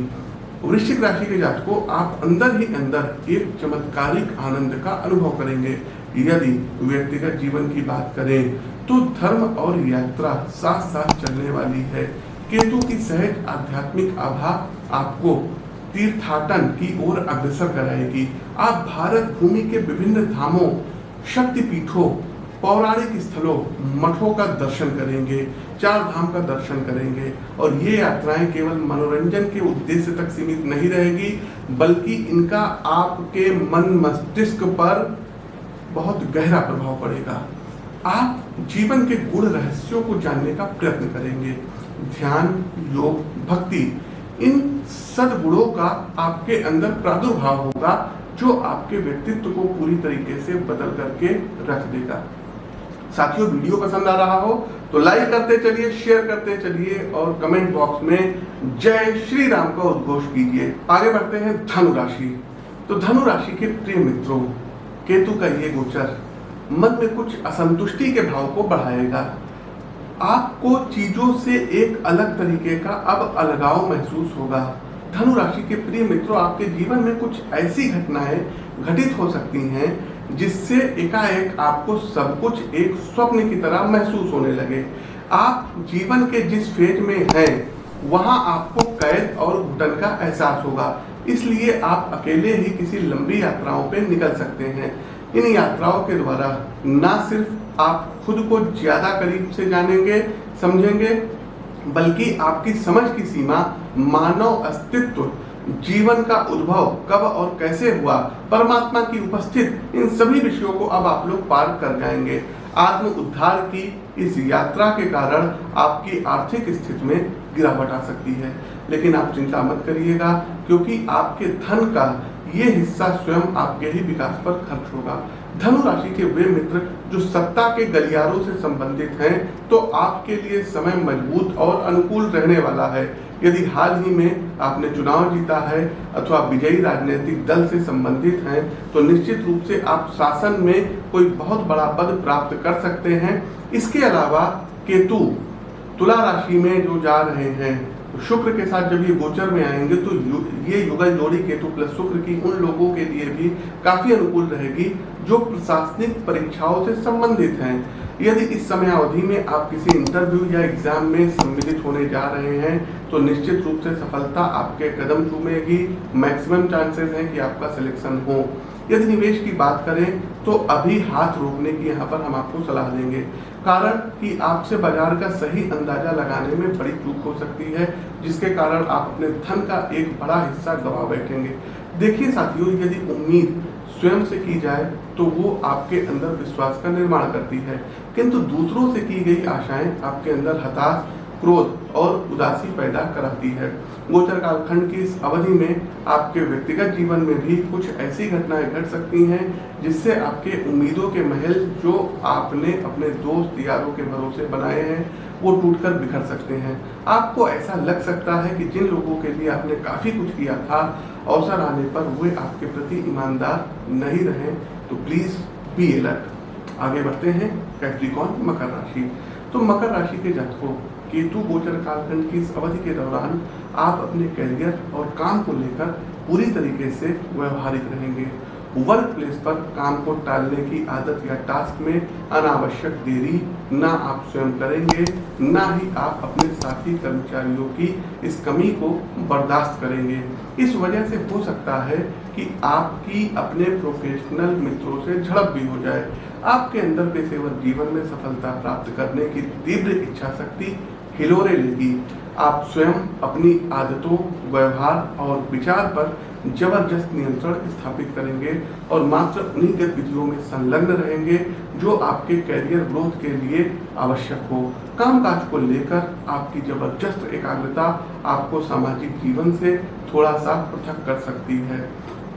वृश्चिक राशि के जातकों, आप अंदर ही अंदर एक चमत्कारिक आनंद का अनुभव करेंगे। यदि व्यक्तिगत जीवन की बात करें तो धर्म और यात्रा साथ साथ चलने वाली है। केतु की सहज आध्यात्मिक आभा आपको तीर्थाटन की ओर अग्रसर कराएगी। आप भारत भूमि के विभिन्न धामों, शक्तिपीठों, पौराणिक स्थलों, मठों का दर्शन करेंगे, 4 धाम का दर्शन करेंगे। और ये यात्राएं केवल मनोरंजन के उद्देश्य तक सीमित नहीं रहेगी, बल्कि इनका आपके मन मस्तिष्क पर बहुत गहरा प्रभाव पड़ेगा। आप जीवन के गुण रहस्यों को जानने का प्रयत्न करेंगे। ध्यान, योग, भक्ति, इन सद्गुणों का आपके अंदर प्रादुर्भाव होगा जो आपके व्यक्तित्व को पूरी तरीके से बदल करके रख देगा। साथियों, वीडियो पसंद आ रहा हो तो लाइक करते चलिए, शेयर करते चलिए और कमेंट बॉक्स में जय श्री राम का उद्घोष कीजिए। आगे बढ़ते हैं धनु राशि। तो धनु राशि के प्रिय मित्रों, केतु का ये गोचर मन में कुछ असंतुष्टि के भाव को बढ़ाएगा। आपको चीजों से एक अलग तरीके का अब अलगाव महसूस होगा। धनु राशि के प्रिय मित्रों, आपके जीवन में कुछ ऐसी घटनाएं घटित हो सकती हैं जिससे एकाएक आपको सब कुछ एक स्वप्न की तरह महसूस होने लगे। आप जीवन के जिस फेज में हैं वहां आपको कैद और घुटन का एहसास होगा, इसलिए आप अकेले ही किसी लंबी यात्राओं पे निकल सकते हैं। इन यात्राओं के द्वारा न सिर्फ आप खुद को ज्यादा करीब से जानेंगे, समझेंगे, बल्कि आपकी समझ की सीमा, मानव अस्तित्व जीवन का उद्भव कब और कैसे हुआ, परमात्मा की उपस्थित, इन सभी विषयों को अब आप लोग पार कर जाएंगे। आत्म उद्धार की इस यात्रा के कारण आपकी आर्थिक स्थिति में गिरावट आ सकती है, लेकिन आप चिंता मत करिएगा, क्योंकि आपके धन का ये हिस्सा स्वयं आपके ही विकास पर खर्च होगा। धनु राशि के वे मित्र जो सत्ता के गलियारों से संबंधित हैं, तो आपके लिए समय मजबूत और अनुकूल रहने वाला है। यदि हाल ही में आपने चुनाव जीता है अथवा विजयी राजनीतिक दल से संबंधित हैं, तो निश्चित रूप से आप शासन में कोई बहुत बड़ा पद प्राप्त कर सकते हैं। इसके अलावा केतु तुला राशि में जो जा रहे हैं, शुक्र के साथ जब ये गोचर में आएंगे, तो ये युगल जोड़ी केतु प्लस शुक्र की उन लोगों के लिए भी काफी अनुकूल रहेगी जो प्रशासनिक परीक्षाओं से संबंधित हैं। यदि इस समय अवधि में आप किसी इंटरव्यू या एग्जाम में सम्मिलित होने जा रहे हैं, तो निश्चित रूप से सफलता आपके कदम चूमेगी। मैक्सिमम चांसेस हैं कि आपका सिलेक्शन हो। यदि निवेश की बात करें, तो अभी हाथ रोकने की यहाँ पर हम आपको सलाह देंगे, कारण कि आपसे बाजार का सही अंदाजा लगाने में बड़ी चूक हो सकती है, जिसके कारण आप अपने धन का एक बड़ा हिस्सा गंवा बैठेंगे। देखिए साथियों, यदि उम्मीद स्वयं से की जाए तो वो आपके अंदर विश्वास का निर्माण करती है, किंतु दूसरों से की गई आशाएं आपके अंदर हताश, क्रोध और उदासी पैदा कराती है। गोचर कालखंड की इस अवधि में आपके व्यक्तिगत जीवन में भी कुछ ऐसी घटनाएं घट सकती हैं जिससे आपके उम्मीदों के महल जो आपने अपने दोस्त यारों के भरोसे बनाए हैं, वो टूटकर बिखर सकते हैं। आपको ऐसा लग सकता है कि जिन लोगों के लिए आपने काफी कुछ किया था, अवसर आने पर वे आपके प्रति ईमानदार नहीं रहे, तो प्लीज बी अलर्ट। आगे बढ़ते हैं कैप्रिकॉर्न मकर राशि। तो मकर राशि के जातकों, केतु गोचर कालखंड की इस अवधि के दौरान आप अपने करियर और काम को लेकर पूरी तरीके से व्यवहारिक रहेंगे। वर्क प्लेस पर काम को टालने की आदत या टास्क में अनावश्यक देरी ना आप स्वयं करेंगे, ना ही आप अपने साथी कर्मचारियों की इस कमी को बर्दाश्त करेंगे। इस वजह से हो सकता है कि आपकी अपने प्रोफेशनल मित्रों से झड़प भी हो जाए। आपके अंदर पेशेवर जीवन में सफलता प्राप्त करने की तीव्र इच्छा शक्ति हिलोरे लेगी। आप स्वयं अपनी आदतों, व्यवहार और विचार पर जबरदस्त नियंत्रण स्थापित करेंगे और मात्र उन्हीं गतिविधियों में संलग्न रहेंगे जो आपके कैरियर ग्रोथ के लिए आवश्यक हो। कामकाज को लेकर आपकी जबरदस्त एकाग्रता आपको सामाजिक जीवन से थोड़ा सा पृथक कर सकती है,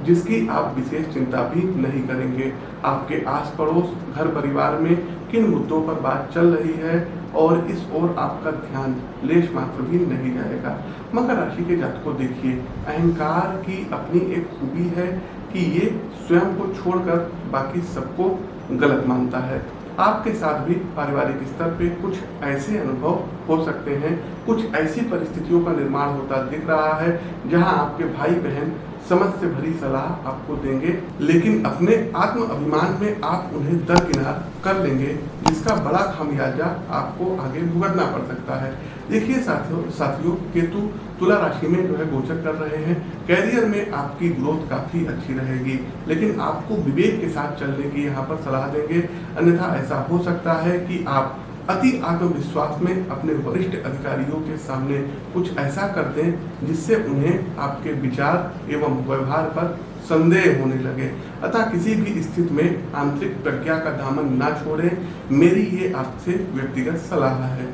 जिसकी आप विशेष चिंता भी नहीं करेंगे। आपके आस पड़ोस, घर परिवार में किन मुद्दों पर बात चल रही है और इस ओर आपका ध्यान लेश मात्र भी नहीं जाएगा। मकर राशि के जातकों, देखिए, अहंकार की अपनी एक खूबी है कि ये स्वयं को छोड़कर बाकी सबको गलत मानता है। आपके साथ भी पारिवारिक स्तर पे कुछ ऐसे अनुभव हो सकते हैं, कुछ ऐसी परिस्थितियों का निर्माण होता दिख रहा है जहां आपके भाई बहन समझ से भरी सलाह आपको देंगे, लेकिन अपने आत्म अभिमान में आप उन्हें दरकिनार कर लेंगे, जिसका बड़ा खामियाजा आपको आगे भुगतना पड़ सकता है। देखिए साथियों, केतु तुला राशि में जो है गोचर कर रहे हैं। कैरियर में आपकी ग्रोथ काफी अच्छी रहेगी, लेकिन आपको विवेक के साथ चलने की यहाँ पर सलाह देंगे, अन्यथा ऐसा हो सकता है कि आप अति आत्मविश्वास में अपने वरिष्ठ अधिकारियों के सामने कुछ ऐसा कर दें जिससे उन्हें आपके विचार एवं व्यवहार पर संदेह होने लगे। अतः किसी भी स्थिति में आंतरिक प्रज्ञा का दामन ना छोड़ें, मेरी ये आपसे व्यक्तिगत सलाह है।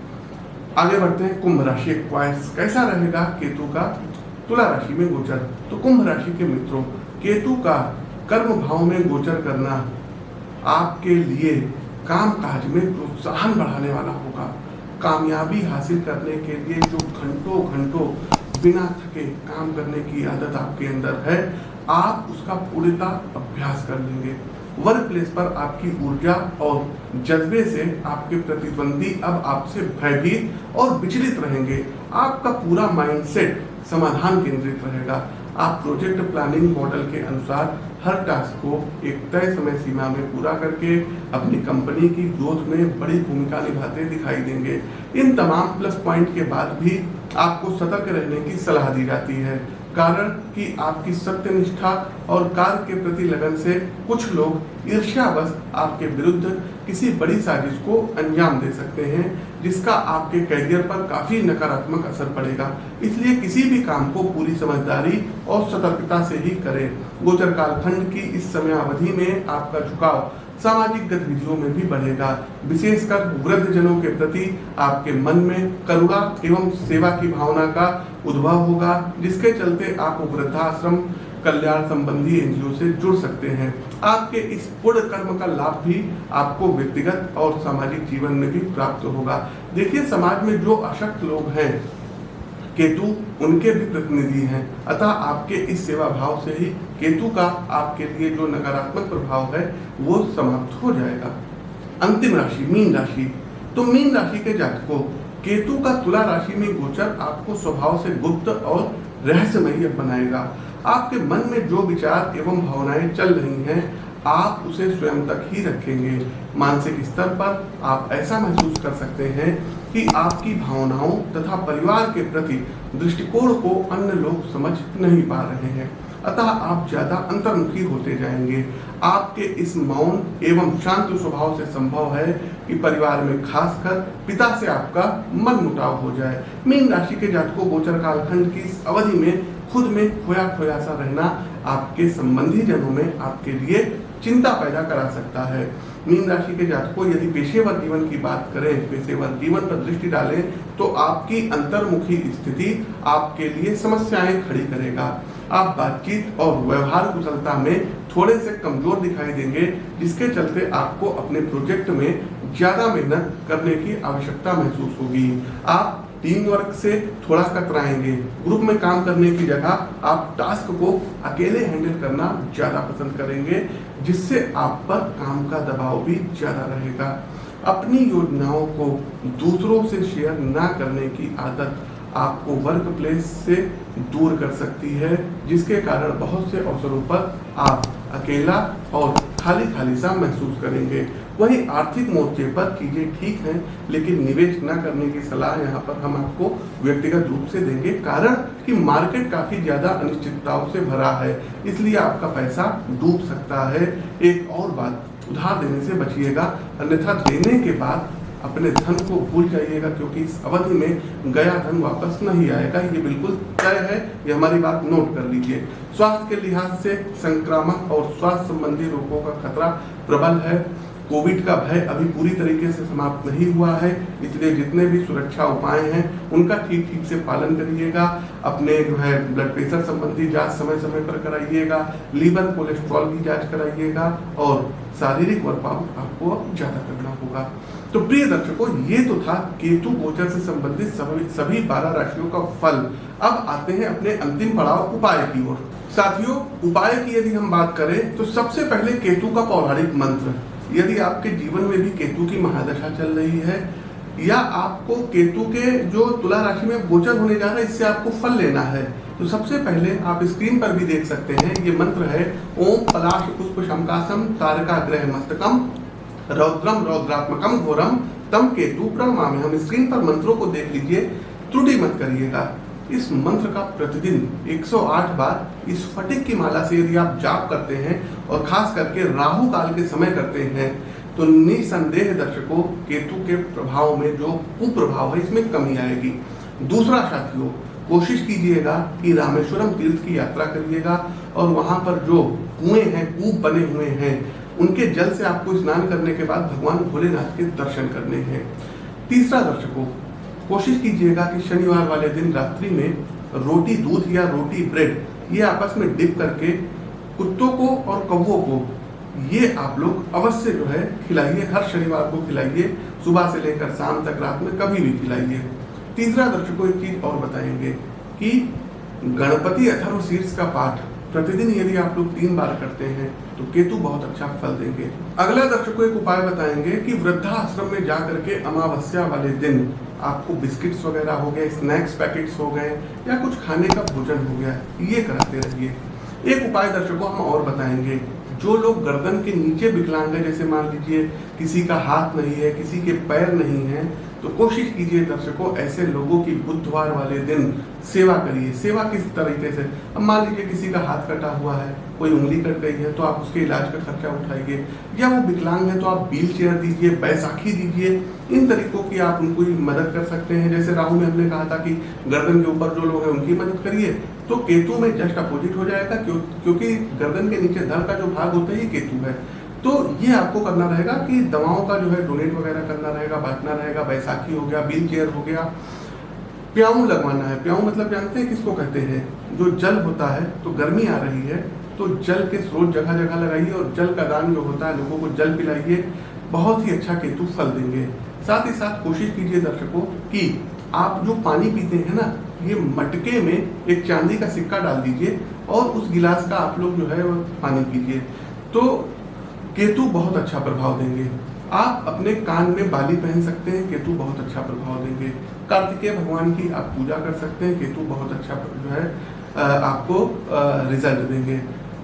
आगे बढ़ते हैं कुंभ राशि एक्वायर्स। कैसा रहेगा केतु का तुला राशि में गोचर? तो कुंभ राशि के मित्रों, केतु का कर्म भाव में गोचर करना आपके लिए काम काज में प्रोत्साहन बढ़ाने वाला होगा। कामयाबी हासिल करने के लिए जो घंटों घंटों बिना थके काम करने की आदत आपके अंदर है, आप उसका पूर्णतः अभ्यास कर लेंगे। वर्क प्लेस पर आपकी ऊर्जा और जज्बे से आपके प्रतिद्वंदी अब आपसे भयभीत और विचलित रहेंगे। आपका पूरा माइंडसेट समाधान केंद्रित रहेगा। आप प्रोजेक्ट प्लानिंग मॉडल के अनुसार हर टास्क को एक तय समय सीमा में पूरा करके अपनी कंपनी की ग्रोथ में बड़ी भूमिका निभाते दिखाई देंगे। इन तमाम प्लस पॉइंट के बाद भी आपको सतर्क रहने की सलाह दी जाती है, कारण कि आपकी सत्यनिष्ठा और कार्य के प्रति लगन से कुछ लोग ईर्ष्यावश आपके विरुद्ध किसी बड़ी साजिश को अंजाम दे सकते हैं, जिसका आपके करियर पर काफी नकारात्मक असर पड़ेगा। इसलिए किसी भी काम को पूरी समझदारी और सतर्कता से ही करें। गोचर कालखंड की इस समयावधि में आपका झुकाव सामाजिक गतिविधियों में भी बढ़ेगा। विशेषकर वृद्धजनों के प्रति आपके मन में करुणा एवं सेवा की भावना का उद्भव होगा, जिसके चलते आप वृद्धाश्रम कल्याण संबंधी एनजीओ से जुड़ सकते हैं। आपके इस पुण्य कर्म का लाभ भी आपको व्यक्तिगत और सामाजिक जीवन में भी प्राप्त होगा। देखिए, समाज में जो अशक्त लोग हैं, केतु उनके भी प्रतिनिधि हैं, अतः आपके इस सेवा भाव से ही केतु का आपके लिए जो नकारात्मक प्रभाव है वो समाप्त हो जाएगा। अंतिम राशि मीन राशि। तो मीन राशि के जातकों, केतु का तुला राशि में गोचर आपको स्वभाव से गुप्त और रहस्यमय बनाएगा। आपके मन में जो विचार एवं भावनाएं चल रही हैं, आप उसे स्वयं तक ही रखेंगे। मानसिक स्तर पर आप ऐसा महसूस कर सकते हैं कि आपकी भावनाओं तथा परिवार के प्रति दृष्टिकोण को अन्य लोग समझ नहीं पा रहे हैं, अतः आप ज्यादा अंतर्मुखी होते जाएंगे। आपके इस मौन एवं शांत स्वभाव से संभव है कि परिवार में खासकर पिता से आपका मनमुटाव हो जाए। मीन राशि के जातकों, गोचर कालखंड की इस अवधि में खुद में खोया खोया सा रहना आपके संबंधी जनों में आपके लिए चिंता पैदा करा सकता है। मीन राशि के जातकों, यदि पेशेवर जीवन की बात करें, पेशेवर जीवन पर दृष्टि डालें, तो आपकी अंतर्मुखी स्थिति आपके लिए समस्याएं खड़ी करेगा। आप बातचीत और व्यवहार कुशलता में थोड़े से कमजोर दिखाई देंगे, जिसके चलते आपको अपने प्रोजेक्ट में ज्यादा मेहनत करने की आवश्यकता महसूस होगी। आप टीम वर्क से थोड़ा कतराएंगे। ग्रुप में काम करने की जगह आप टास्क को अकेले हैंडल करना ज्यादा पसंद करेंगे, जिससे आप पर काम का दबाव भी ज्यादा रहेगा। अपनी योजनाओं को दूसरों से शेयर ना करने की आदत आपको वर्क प्लेस से दूर कर सकती है, जिसके कारण बहुत से अवसरों पर आप अकेला और खाली खाली सा महसूस करेंगे। वहीं आर्थिक मोर्चे पर चीजें ठीक हैं, लेकिन निवेश न करने की सलाह यहाँ पर हम आपको व्यक्तिगत रूप से देंगे, कारण कि मार्केट काफी ज्यादा अनिश्चितताओं से भरा है, इसलिए आपका पैसा डूब सकता है। एक और बात, उधार देने से बचिएगा, अन्यथा देने के बाद अपने धन को भूल जाइएगा, क्योंकि इस अवधि में गया धन वापस नहीं आएगा। ये बिल्कुल तय है, ये हमारी बात नोट कर लीजिए। स्वास्थ्य के लिहाज से संक्रामक और स्वास्थ्य संबंधी रोगों का खतरा प्रबल है। कोविड का भय अभी पूरी तरीके से समाप्त नहीं हुआ है, इसलिए जितने भी सुरक्षा उपाय हैं उनका ठीक ठीक से पालन करिएगा। अपने जो है ब्लड प्रेशर संबंधी जांच समय समय पर कराइएगा, लीवर कोलेस्ट्रॉल की जांच कराइएगा और शारीरिक वर्कआउट आपको ज्यादा करना होगा। तो प्रिय दर्शकों, ये तो था केतु गोचर से संबंधित सभी 12 राशियों का फल। अब आते हैं अपने अंतिम पड़ाव उपाय की ओर। साथियों, उपाय की यदि हम बात करें तो सबसे पहले केतु का पौराणिक मंत्र। यदि आपके जीवन में भी केतु की महादशा चल रही है या आपको केतु के जो तुला राशि में गोचर होने जा रहा है, इससे आपको फल लेना है, तो सबसे पहले आप स्क्रीन पर भी देख सकते हैं, ये मंत्र है ओम पलाश पुष्प शंकासम तारका ग्रह मस्तकम रौद्रम रौद्रात्मकम घोरम तम केतु प्रणमामि। हम स्क्रीन पर मंत्रों को देख लीजिए, त्रुटि मत करिएगा। इस मंत्र का प्रतिदिन 108 बार इस फटिक की माला से यदि आप जाप करते हैं और खास करके राहु काल के समय करते हैं, तो निसंदेह दर्शकों केतु के प्रभाव में जो कुप्रभाव है इसमें कमी आएगी। दूसरा साथियों, कोशिश कीजिएगा कि रामेश्वरम तीर्थ की यात्रा करिएगा और वहां पर जो कुएं हैं, कूप बने हुए हैं, उनके जल से आपको स्नान करने के बाद भगवान भोलेनाथ के दर्शन करने हैं। तीसरा दर्शकों, कोशिश कीजिएगा कि शनिवार वाले दिन रात्रि में रोटी दूध या रोटी ब्रेड ये आपस में डिप करके कुत्तों को और कौवों को ये आप लोग अवश्य जो है खिलाइए। हर शनिवार को खिलाइए, सुबह से लेकर शाम तक, रात में कभी भी खिलाइए। तीसरा दर्शकों, एक चीज और बताएंगे कि गणपति अथर्वशीर्ष का पाठ प्रतिदिन यदि आप लोग 3 बार करते हैं तो केतु बहुत अच्छा फल देंगे। अगला दर्शकों, एक उपाय बताएंगे कि वृद्धाश्रम में जाकर के अमावस्या वाले दिन आपको बिस्किट्स वगैरह हो गए, स्नैक्स पैकेट्स हो गए या कुछ खाने का भोजन हो गया, ये कराते रहिए। एक उपाय दर्शकों हम और बताएंगे, जो लोग गर्दन के नीचे विकलांग है, जैसे मान लीजिए किसी का हाथ नहीं है, किसी के पैर नहीं है, तो कोशिश कीजिए दर्शकों ऐसे लोगों की बुधवार वाले दिन सेवा करिए। सेवा किस तरीके से, अब मान लीजिए किसी का हाथ कटा हुआ है, कोई उंगली कट गई है, तो आप उसके इलाज का खर्चा उठाइए, या वो विकलांग है तो आप व्हील चेयर दीजिए, बैसाखी दीजिए। इन तरीकों की आप उनको मदद कर सकते हैं। जैसे राहु में हमने कहा था कि गर्दन के ऊपर जो लोग हैं उनकी मदद करिए, तो केतु में जस्ट अपोजिट हो जाएगा, क्योंकि गर्दन के नीचे धड़ का जो भाग होता है ये केतु है। तो ये आपको करना रहेगा कि दवाओं का जो है डोनेट वगैरह करना रहेगा, बांटना रहेगा। बैसाखी हो गया, व्हील चेयर हो गया, प्याऊ लगवाना है। प्याऊ मतलब जानते हैं किसको कहते हैं? जो जल होता है, तो गर्मी आ रही है तो जल के स्रोत जगह जगह लगाइए और जल का दान जो होता है लोगों को जल पिलाइए। बहुत ही अच्छा केतु फल देंगे। साथ ही साथ कोशिश कीजिए दर्शकों कि आप जो पानी पीते हैं ना, ये मटके में एक चांदी का सिक्का डाल दीजिए और उस गिलास का आप लोग जो है वो पानी पीजिए, तो केतु बहुत अच्छा प्रभाव देंगे। आप अपने कान में बाली पहन सकते हैं, केतु बहुत अच्छा प्रभाव देंगे। कार्तिकेय भगवान की आप पूजा कर सकते हैं, केतु बहुत अच्छा जो है आपको रिजल्ट देंगे।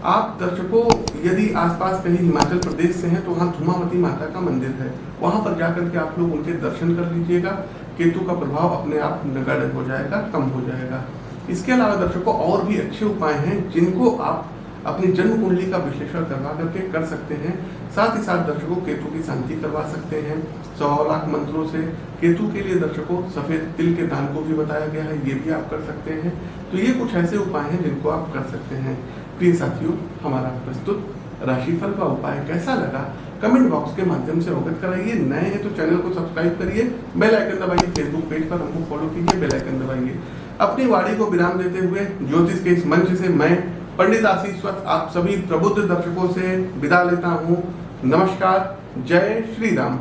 आप दर्शकों यदि आसपास कहीं हिमाचल प्रदेश से हैं तो वहाँ धूमावती माता का मंदिर है, वहाँ पर जाकर के आप लोग उनके दर्शन कर लीजिएगा। केतु का प्रभाव अपने आप नगण्य हो जाएगा, कम हो जाएगा। इसके अलावा दर्शकों और भी अच्छे उपाय हैं जिनको आप अपनी जन्म कुंडली का विश्लेषण करवा करके कर सकते हैं। साथ ही साथ दर्शकों केतु की शांति करवा सकते हैं 100 लाख मंत्रों से। केतु के लिए दर्शकों सफेद तिल के दान को भी बताया गया है, ये भी आप कर सकते हैं। तो ये कुछ ऐसे उपाय हैं जिनको आप कर सकते हैं। प्रिय साथियों, हमारा प्रस्तुत राशिफल का उपाय कैसा लगा कमेंट बॉक्स के माध्यम से अवगत कराइए। नए हैं तो चैनल को सब्सक्राइब करिए, बेल आइकन दबाइए, फेसबुक पेज पर हमको फॉलो कीजिए, बेल आइकन दबाइए। अपनी वाणी को विराम देते हुए ज्योतिष के इस मंच से मैं पंडित आशीष वत्स आप सभी प्रबुद्ध दर्शकों से विदा लेता हूँ। नमस्कार, जय श्री राम।